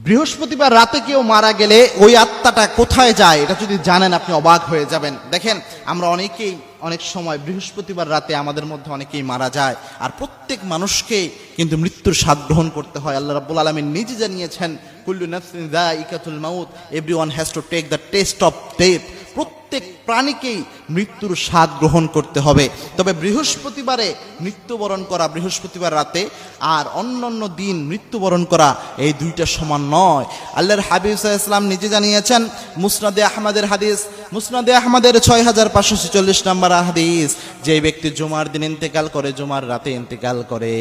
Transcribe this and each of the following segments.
বৃহস্পতিবার রাতে কেউ মারা গেলে ওই আত্মাটা কোথায় যায় এটা যদি জানেন আপনি অবাক হয়ে যাবেন। দেখেন, আমরা অনেকেই অনেক সময় বৃহস্পতিবার রাতে আমাদের মধ্যে অনেকেই মারা যায়, আর প্রত্যেক মানুষকে কিন্তু মৃত্যুর স্বাদ গ্রহণ করতে হয়। আল্লাহ রাব্বুল আলামিন নিজে জানিয়েছেন, কুল্লু নাফসিন যায়িকাতুল মাউত, everyone has to take the test of death. প্রত্যেক প্রাণীকেই মৃত্যুর স্বাদ গ্রহণ করতে হবে। তবে বৃহস্পতিবারে মৃত্যুবরণ করা, বৃহস্পতিবার রাতে আর অন্যান্য দিন মৃত্যুবরণ করা, এই দুইটা সমান নয়। আল্লাহর হাবিব সাল্লাল্লাহু আলাইহি ওয়াসাল্লাম নিজে জানিয়েছেন, মুসনাদে আহমদের হাদিস, মুসনাদে আহমদের 6546 নম্বর হাদিস, যে ব্যক্তি জুমার দিন ইন্তেকাল করে, জুমার রাতে ইন্তেকাল করে,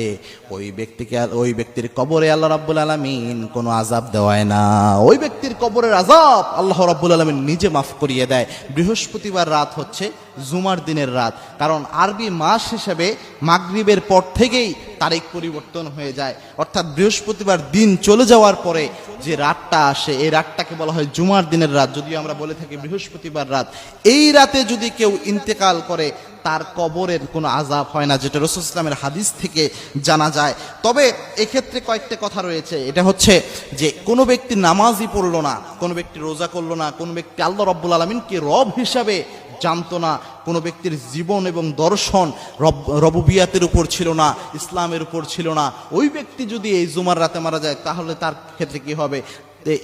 ওই ব্যক্তির কবরে আল্লাহ রাব্বুল আলামিন কোনো আযাব দেওয়ায় না। ওই ব্যক্তির কবরের আযাব আল্লাহ রাব্বুল আলামিন নিজে মাফ করিয়ে দেয়। বৃহস্পতিবার রাত হচ্ছে জুমার দিনের রাত, কারণ আরবি মাস হিসেবে মাগরিবের পর থেকেই তারিখ পরিবর্তন হয়ে যায়। অর্থাৎ বৃহস্পতিবার দিন চলে যাওয়ার পরে যে রাতটা আসে, এই রাতটাকে বলা হয় জুমার দিনের রাত, যদিও আমরা বলে থাকি বৃহস্পতিবার রাত। এই রাতে যদি কেউ ইন্তেকাল করে, তার কবরের কোনো আযাব হয় না, যেটা রাসূল সাল্লাল্লাহু আলাইহি ওয়াসাল্লামের হাদিস থেকে জানা যায়। তবে এক্ষেত্রে কয়েকটা কথা রয়েছে। এটা হচ্ছে যে কোনো ব্যক্তি নামাজই পড়লো না, কোনো ব্যক্তি রোজা করলো না, কোনো ব্যক্তি আল্লাহ রাব্বুল আলামিনকে রব হিসাবে জানতো না, কোনো ব্যক্তির জীবন এবং দর্শন রবুবিয়াতের উপর ছিল না, ইসলামের উপর ছিল না, ওই ব্যক্তি যদি এই জুমার রাতে মারা যায়, তাহলে তার ক্ষেত্রে কি হবে?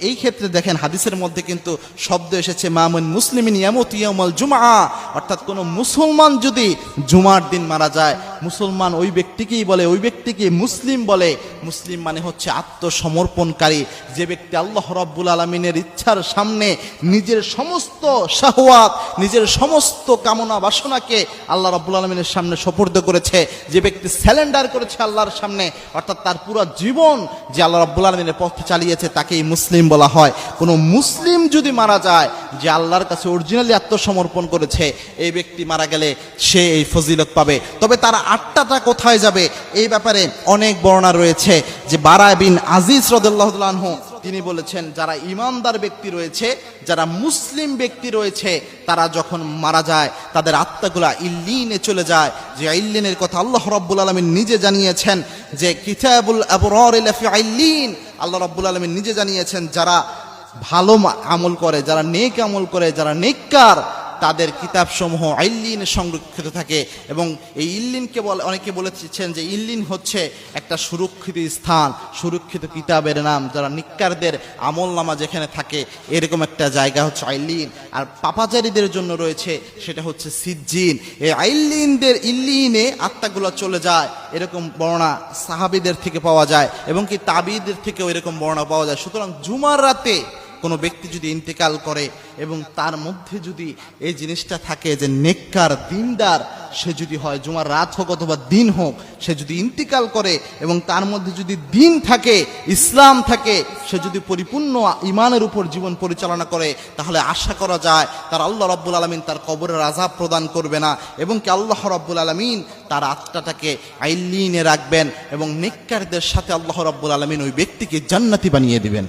এই ক্ষেত্রে দেখেন, হাদিসের মধ্যে কিন্তু শব্দ এসেছে মামুন মুসলিমিন ইয়ামুতু ইয়াউমাল জুমআ, অর্থাৎ কোনো মুসলমান যদি জুমার দিন মারা যায়, মুসলমান ওই ব্যক্তিকেই বলে, ওই ব্যক্তিকে মুসলিম বলে। মুসলিম মানে হচ্ছে আত্মসমর্পণকারী, যে ব্যক্তি আল্লাহ রাব্বুল আলামিনের ইচ্ছার সামনে নিজের সমস্ত শাহওয়াত, নিজের সমস্ত কামনা বাসনাকে আল্লাহ রাব্বুল আলামিনের সামনে সুপর্দ করেছে, যে ব্যক্তি স্যালেন্ডার করেছে আল্লাহর সামনে, অর্থাৎ তার পুরো জীবন যে আল্লাহ রাব্বুল আলামিনের পথে চালিয়েছে, তাকেই মুসলিম বলা হয়। কোনো মুসলিম যদি মারা যায়, যে আল্লাহর কাছে অরিজিনালি আত্মসমর্পণ করেছে, এই ব্যক্তি মারা গেলে সে এই ফজিলত পাবে। তবে তার আত্মাটা কোথায় যাবে, এই ব্যাপারে অনেক বর্ণনা রয়েছে। যে বারা বিন আজিজ রাদিয়াল্লাহু তাআলা আনহু তিনি বলেছেন, যারা ইমানদার ব্যক্তি রয়েছে, যারা মুসলিম ব্যক্তি রয়েছে, তারা যখন মারা যায় তাদের আত্মাগুলা ইল্লিনে চলে যায়। যে ইল্লিনের কথা আল্লাহ রাব্বুল আলামিন নিজে জানিয়েছেন, যে কিতাবুল আবরার লাফি ইল্লিন, আল্লাহ রাব্বুল আলামিন নিজে জানিয়েছেন, যারা ভালো আমল করে, যারা নেক আমল করে, যারা নেককার, তাদের কিতাবসমূহ ইল্লিনে সংরক্ষিত থাকে। এবং এই ইল্লিনকে অনেকে বলেছেন যে ইল্লিন হচ্ছে একটা সুরক্ষিত স্থান, সুরক্ষিত কিতাবের নাম। যারা নিক্কারদের আমল নামা যেখানে থাকে, এরকম একটা জায়গা হচ্ছে ইল্লিন। আর পাপাচারীদের জন্য রয়েছে সেটা হচ্ছে সিজ্জিন। এই ইল্লিনে আত্মাগুলো চলে যায়, এরকম বর্ণনা সাহাবীদের থেকে পাওয়া যায়, এবং কি তাবিদের থেকেও এরকম বর্ণনা পাওয়া যায়। সুতরাং জুমার রাতে কোনো ব্যক্তি যদি ইন্তেকাল করে এবং তার মধ্যে যদি এই জিনিসটা থাকে যে নেককার দিনদার সে যদি হয়, জুমার রাত হোক অথবা দিন হোক, সে যদি ইন্তেকাল করে এবং তার মধ্যে যদি দিন থাকে, ইসলাম থাকে, সে যদি পরিপূর্ণ ইমানের উপর জীবন পরিচালনা করে, তাহলে আশা করা যায় তার আল্লাহ রাব্বুল আলামিন তার কবরের আযাব প্রদান করবে না, এবং কি আল্লাহ রাব্বুল আলামিন তার আত্মাটাকে ইল্লিনে রাখবেন, এবং নেককারদের সাথে আল্লাহ রাব্বুল আলামিন ওই ব্যক্তিকে জান্নাতি বানিয়ে দিবেন।